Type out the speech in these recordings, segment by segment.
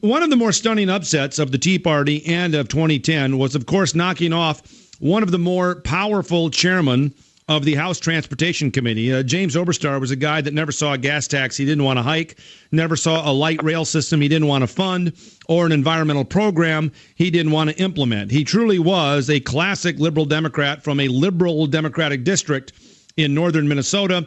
One of the more stunning upsets of the Tea Party and of 2010 was, of course, knocking off one of the more powerful chairmen of the House Transportation Committee. James Oberstar was a guy that never saw a gas tax he didn't want to hike, never saw a light rail system he didn't want to fund, or an environmental program he didn't want to implement. He truly was a classic liberal Democrat from a liberal Democratic district in northern Minnesota.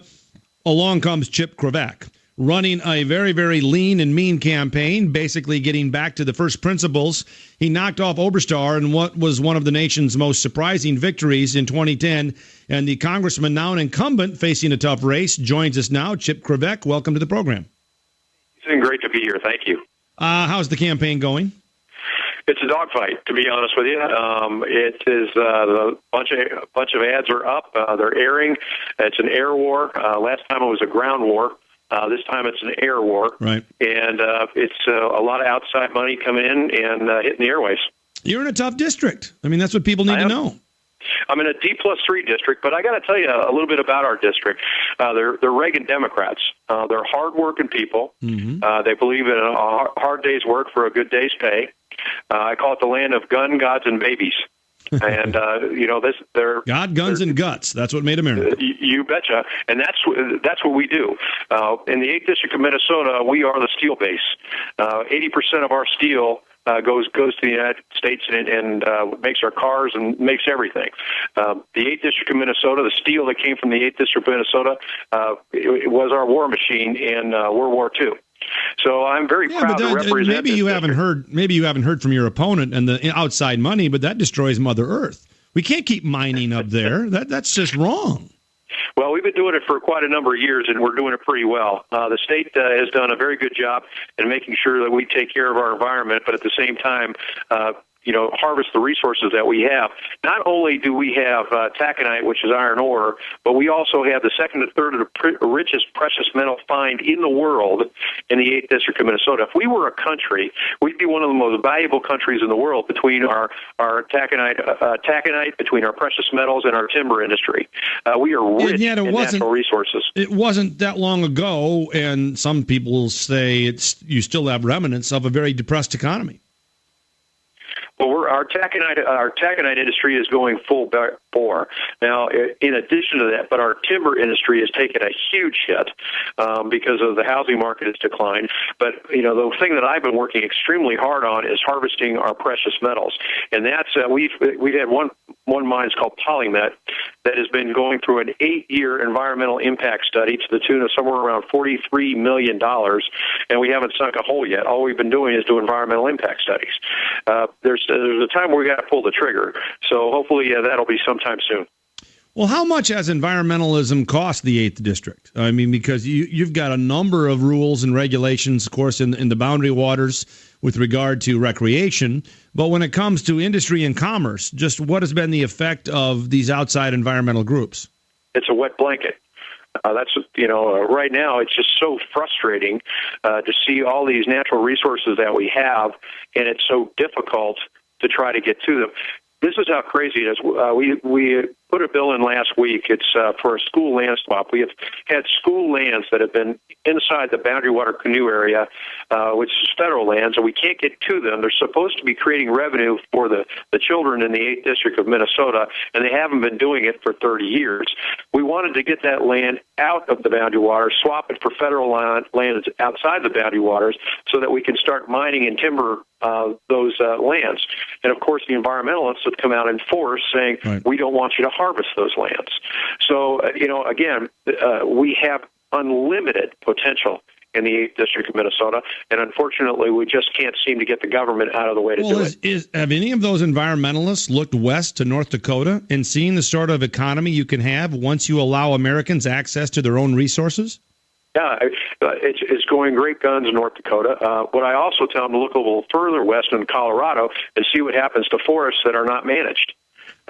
Along comes Chip Cravaack, running a very, very lean and mean campaign, basically getting back to the first principles. He knocked off Oberstar in what was one of the nation's most surprising victories in 2010. And the congressman, now an incumbent, facing a tough race, joins us now. Chip Cravaack, welcome to the program. It's been great to be here. Thank you. How's the campaign going? It's a dogfight, to be honest with you. It is a bunch of ads are up. They're airing. It's an air war. Last time it was a ground war. This time it's an air war, right? And it's a lot of outside money coming in and hitting the airways. You're in a tough district. I mean, that's what people need to know. I'm in a D+3 district, but I got to tell you a little bit about our district. They're Reagan Democrats. They're hardworking people. Mm-hmm. They believe in a hard day's work for a good day's pay. I call it the land of gun, gods, and babies. And they're guns, and guts. That's what made America. You betcha. And that's what we do. In the 8th District of Minnesota, we are the steel base. 80% of our steel goes to the United States and makes our cars and makes everything. The 8th District of Minnesota, the steel that came from the 8th District of Minnesota, it was our war machine in World War II. So I'm very proud to represent. Maybe you haven't heard from your opponent and the outside money, but that destroys Mother Earth. We can't keep mining up there. That's just wrong. Well, we've been doing it for quite a number of years, and we're doing it pretty well. The state has done a very good job in making sure that we take care of our environment, but at the same time, harvest the resources that we have. Not only do we have taconite, which is iron ore, but we also have the second and third of the richest precious metal find in the world in the 8th District of Minnesota. If we were a country, we'd be one of the most valuable countries in the world between our taconite, between our precious metals and our timber industry. We are rich in natural resources. It wasn't that long ago, and some people say you still have remnants of a very depressed economy. Well, our taconite industry is going full bore. Now, in addition to that, but our timber industry has taken a huge hit because of the housing market has declined. But, the thing that I've been working extremely hard on is harvesting our precious metals. And that's, we've had one mine called Polymet that has been going through an 8-year environmental impact study to the tune of somewhere around $43 million, and we haven't sunk a hole yet. All we've been doing is do environmental impact studies. There's a time where we got to pull the trigger, so hopefully that'll be sometime soon. Well, how much has environmentalism cost the 8th District? I mean, because you've got a number of rules and regulations, of course, in the boundary waters with regard to recreation. But when it comes to industry and commerce, just what has been the effect of these outside environmental groups? It's a wet blanket. Right now it's just so frustrating to see all these natural resources that we have, and it's so difficult to try to get to them. This is how crazy it is. We put a bill in last week. It's for a school land swap. We have had school lands that have been inside the boundary water canoe area, which is federal lands, and we can't get to them. They're supposed to be creating revenue for the children in the 8th District of Minnesota, and they haven't been doing it for 30 years. We wanted to get that land out of the boundary waters, swap it for federal land outside the boundary waters so that we can start mining and timber those lands. And, of course, the environmentalists have come out in force saying, right, we don't want you to harvest those lands. So, again, we have unlimited potential in the 8th District of Minnesota, and unfortunately, we just can't seem to get the government out of the way to do it. Have any of those environmentalists looked west to North Dakota and seen the sort of economy you can have once you allow Americans access to their own resources? Yeah, it's going great guns in North Dakota. What I also tell them to look a little further west in Colorado and see what happens to forests that are not managed.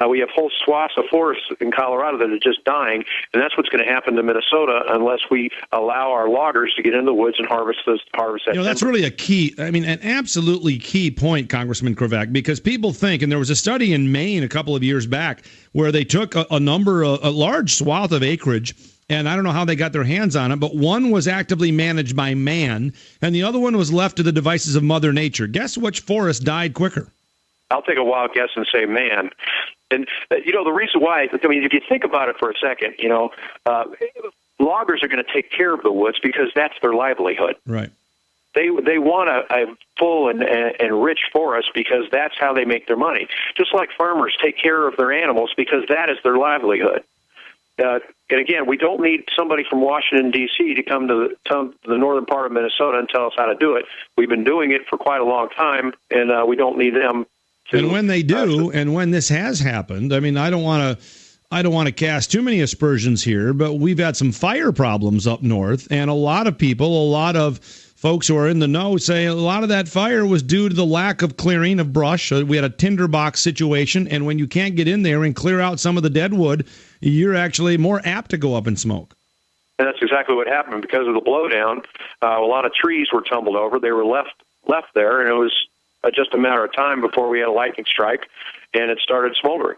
We have whole swaths of forests in Colorado that are just dying, and that's what's going to happen to Minnesota unless we allow our loggers to get in the woods and harvest that that's timber. really a key, an absolutely key point, Congressman Cravaack, because people think, and there was a study in Maine a couple of years back where they took a large swath of acreage, and I don't know how they got their hands on it, but one was actively managed by man, and the other one was left to the devices of Mother Nature. Guess which forest died quicker? I'll take a wild guess and say man. And, the reason why, if you think about it for a second, loggers are going to take care of the woods because that's their livelihood. Right. They want a full and rich forest because that's how they make their money. Just like farmers take care of their animals because that is their livelihood. And again, we don't need somebody from Washington, D.C. to come to the northern part of Minnesota and tell us how to do it. We've been doing it for quite a long time, and we don't need them. And when they do, and when this has happened, I don't want to cast too many aspersions here, but we've had some fire problems up north, and a lot of folks who are in the know say a lot of that fire was due to the lack of clearing of brush. We had a tinderbox situation, and when you can't get in there and clear out some of the dead wood, you're actually more apt to go up in smoke. And that's exactly what happened. Because of the blowdown, a lot of trees were tumbled over. They were left there, and it was just a matter of time before we had a lightning strike, and it started smoldering.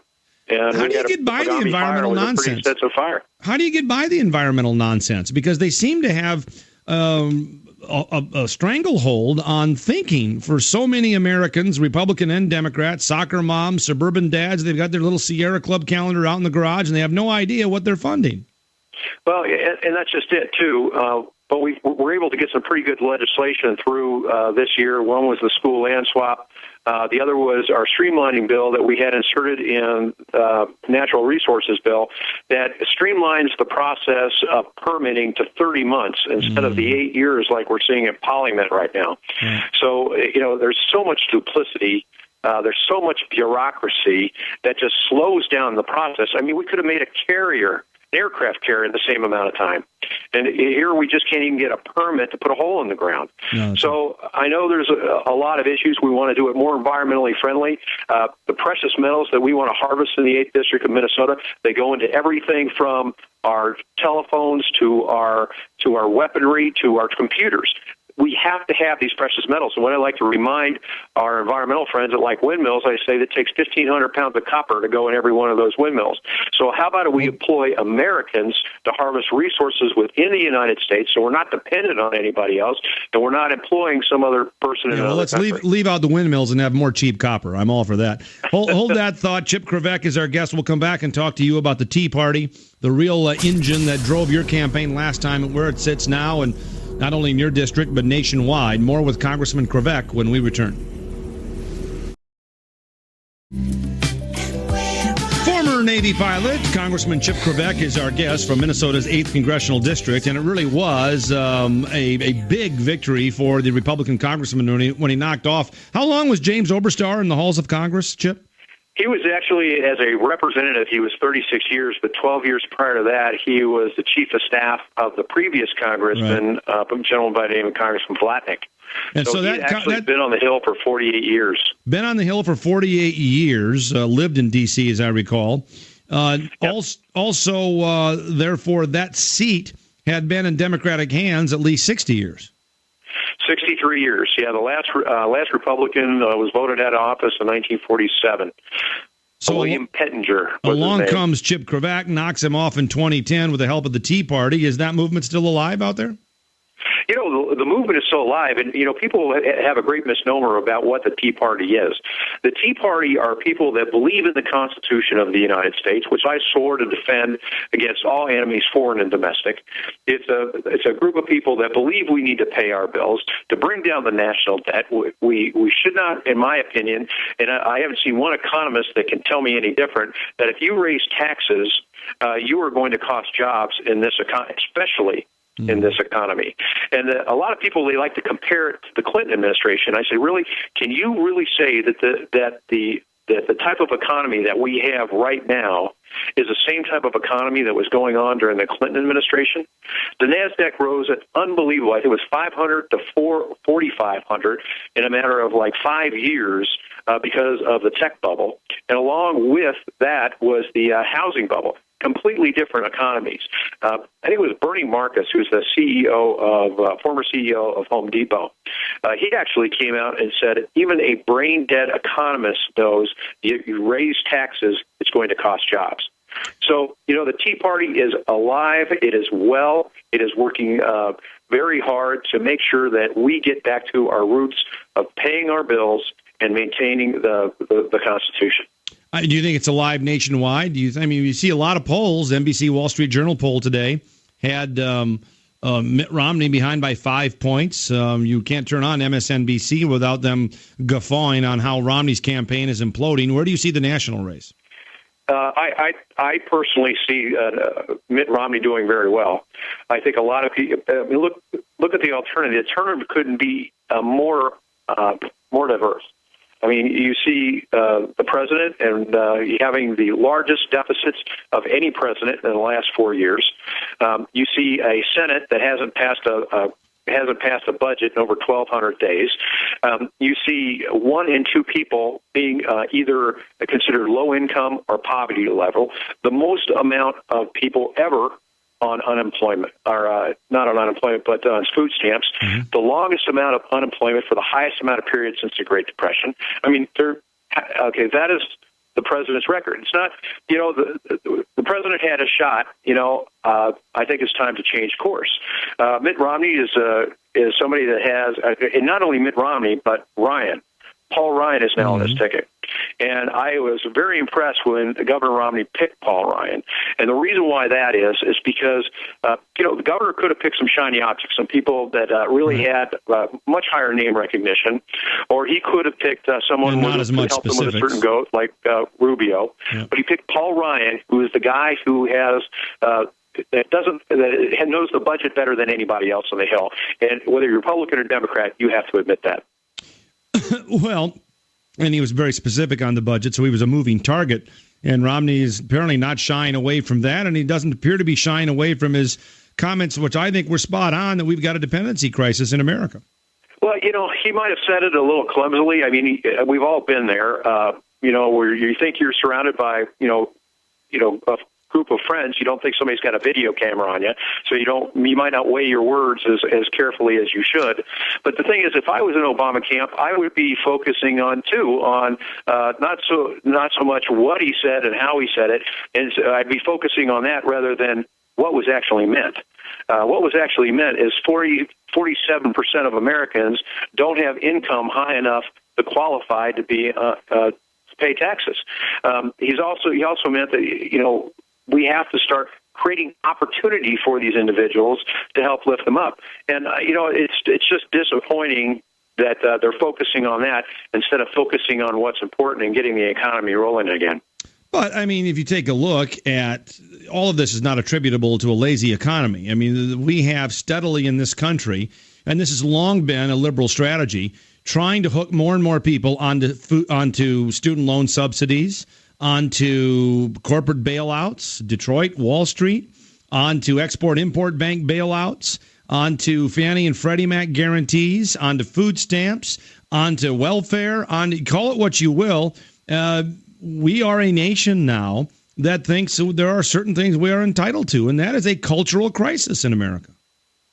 And how do you get by the environmental nonsense? How do you get by the environmental nonsense? Because they seem to have a stranglehold on thinking for so many Americans, Republican and Democrat, soccer moms, suburban dads. They've got their little Sierra Club calendar out in the garage, and they have no idea what they're funding. Well, and that's just it, too. But we were able to get some pretty good legislation through this year. One was the school land swap. The other was our streamlining bill that we had inserted in natural resources bill that streamlines the process of permitting to 30 months instead of the 8 years like we're seeing at PolyMet right now. So, there's so much duplicity. There's so much bureaucracy that just slows down the process. We could have made an aircraft carrier in the same amount of time. And here we just can't even get a permit to put a hole in the ground. No, so I know there's a lot of issues. We want to do it more environmentally friendly. The precious metals that we want to harvest in the 8th District of Minnesota, they go into everything from our telephones to our weaponry to our computers. We have to have these precious metals. And what I like to remind our environmental friends that like windmills, I say that it takes 1,500 pounds of copper to go in every one of those windmills. So how about we employ Americans to harvest resources within the United States so we're not dependent on anybody else and we're not employing some other person in another country. Let's leave out the windmills and have more cheap copper. I'm all for that. Hold that thought. Chip Cravaack is our guest. We'll come back and talk to you about the Tea Party, the real engine that drove your campaign last time and where it sits now, and not only in your district, but nationwide. More with Congressman Cravaack when we return. Former Navy pilot, Congressman Chip Cravaack is our guest from Minnesota's 8th Congressional District, and it really was a big victory for the Republican congressman when he knocked off. How long was James Oberstar in the halls of Congress, Chip? He was actually, as a representative, he was 36 years, but 12 years prior to that, he was the chief of staff of the previous congressman, a gentleman by the name of Congressman Blatnick. And so he'd actually been on the Hill for 48 years. Been on the Hill for 48 years, lived in D.C., as I recall. Also, therefore, that seat had been in Democratic hands at least 60 years. 63 years. Yeah, the last Republican was voted out of office in 1947. So William Pettinger. Along comes Chip Cravaack, knocks him off in 2010 with the help of the Tea Party. Is that movement still alive out there? The movement is still alive, and, people have a great misnomer about what the Tea Party is. The Tea Party are people that believe in the Constitution of the United States, which I swore to defend against all enemies, foreign and domestic. It's a group of people that believe we need to pay our bills to bring down the national debt. We should not, in my opinion, and I haven't seen one economist that can tell me any different, that if you raise taxes, you are going to cost jobs in this economy, especially in this economy. And a lot of people, they like to compare it to the Clinton administration. I say, really, can you really say that the that the type of economy that we have right now is the same type of economy that was going on during the Clinton administration. The NASDAQ rose at unbelievable. I think it was 500 to 4,500 in a matter of like 5 years because of the tech bubble. And along with that was the housing bubble. Completely different economies. I think it was Bernie Marcus, who's the former CEO of Home Depot. He actually came out and said even a brain-dead economist knows you raise taxes, it's going to cost jobs. So, the Tea Party is alive. It is well. It is working very hard to make sure that we get back to our roots of paying our bills and maintaining the Constitution. Do you think it's alive nationwide? You see a lot of polls. NBC Wall Street Journal poll today had Mitt Romney behind by 5 points. You can't turn on MSNBC without them guffawing on how Romney's campaign is imploding. Where do you see the national race? I personally see Mitt Romney doing very well. I think a lot of people look at the alternative. The alternative couldn't be more diverse. I mean, you see the president and having the largest deficits of any president in the last 4 years. You see a Senate that hasn't passed a budget in over 1,200 days. You see 1 in 2 people being either considered low income or poverty level. The most amount of people ever on unemployment, or not on unemployment, but on food stamps. Mm-hmm. The longest amount of unemployment for the highest amount of period since the Great Depression. I mean, that is the president's record. It's not, the president had a shot. I think it's time to change course. Mitt Romney is somebody that has, and not only Mitt Romney, but Paul Ryan is now on this ticket. And I was very impressed when Governor Romney picked Paul Ryan. And the reason why that is because, the governor could have picked some shiny objects, some people that really had much higher name recognition, or he could have picked someone who helped him with a certain goat, like Rubio. Yeah. But he picked Paul Ryan, who is the guy who has that knows the budget better than anybody else on the Hill. And whether you're Republican or Democrat, you have to admit that. Well, and he was very specific on the budget, so he was a moving target. And Romney is apparently not shying away from that, and he doesn't appear to be shying away from his comments, which I think were spot on, that we've got a dependency crisis in America. Well, he might have said it a little clumsily. I mean, we've all been there, where you think you're surrounded by, a group of friends. You don't think somebody's got a video camera on you, so you might not weigh your words as carefully as you should. But the thing is, if I was in Obama camp, I would be focusing on not so much what he said and how he said it, and I'd be focusing on that rather than what was actually meant. What was actually meant is 47% of Americans don't have income high enough to qualify to be pay taxes. He also meant that we have to start creating opportunity for these individuals to help lift them up. And it's just disappointing that they're focusing on that instead of focusing on what's important and getting the economy rolling again. But, I mean, if you take a look at all of this is not attributable to a lazy economy. I mean, we have steadily in this country, and this has long been a liberal strategy, trying to hook more and more people onto student loan subsidies, onto corporate bailouts, Detroit, Wall Street, onto Export-Import Bank bailouts, onto Fannie and Freddie Mac guarantees, onto food stamps, onto welfare, call it what you will. We are a nation now that thinks there are certain things we are entitled to, and that is a cultural crisis in America.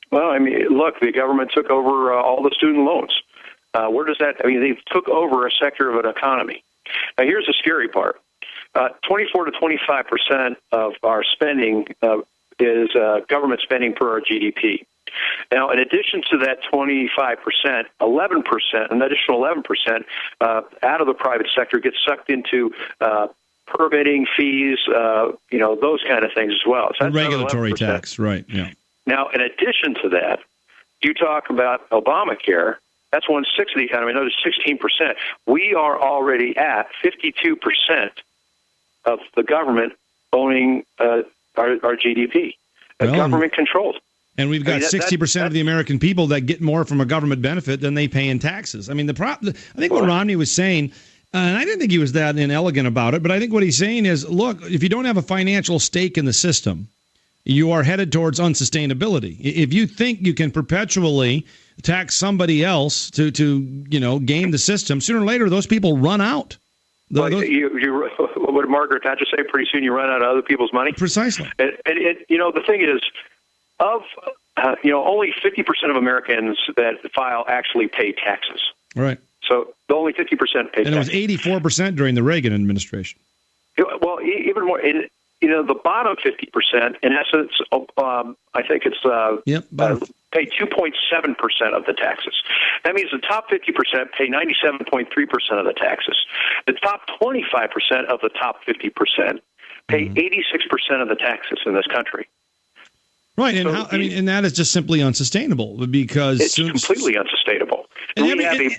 Well, I mean, look, the government took over all the student loans. Where does that? I mean, they took over a sector of an economy. Now, here's the scary part. 24 to 25% of our spending is government spending per our GDP. Now, in addition to that 25%, 11%, an additional 11% out of the private sector gets sucked into permitting fees, those kind of things as well. So regulatory tax, right? Yeah. Now, in addition to that, you talk about Obamacare. That's 1/6 of the economy. Another 16%. We are already at 52% of the government owning our GDP. Government controlled. And we've got 60% of the American people that get more from a government benefit than they pay in taxes. I mean, I think what Romney was saying, And I didn't think he was that inelegant about it, but I think what he's saying is, look, if you don't have a financial stake in the system, you are headed towards unsustainability. If you think you can perpetually tax somebody else to game the system, sooner or later those people run out. What did Margaret Thatcher say? Pretty soon you run out of other people's money. Precisely. And the thing is, only 50% of Americans that file actually pay taxes. Right. So only 50% pay taxes. And it was 84% during the Reagan administration. Well, even more. The bottom 50%, in essence, I think it's pay 2.7% of the taxes. That means the top 50% pay 97.3% of the taxes. The top 25% of the top 50% pay 86% of the taxes in this country. Right, and and that is just simply unsustainable because it's completely unsustainable. And we have a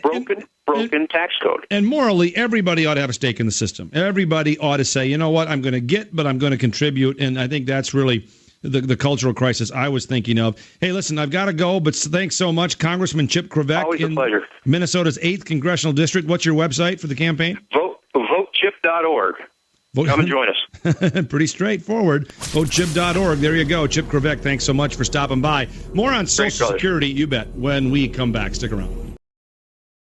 broken tax code. And morally, everybody ought to have a stake in the system. Everybody ought to say, you know what, I'm going to get, but I'm going to contribute. And I think that's really the cultural crisis I was thinking of. Hey, listen, I've got to go, but thanks so much, Congressman Chip Cravaack. Always a pleasure. Minnesota's 8th Congressional District. What's your website for the campaign? VoteChip.org. Come and join us. Pretty straightforward. VoteChip.org. There you go. Chip Cravaack, thanks so much for stopping by. More on Social Security, you bet, when we come back. Stick around.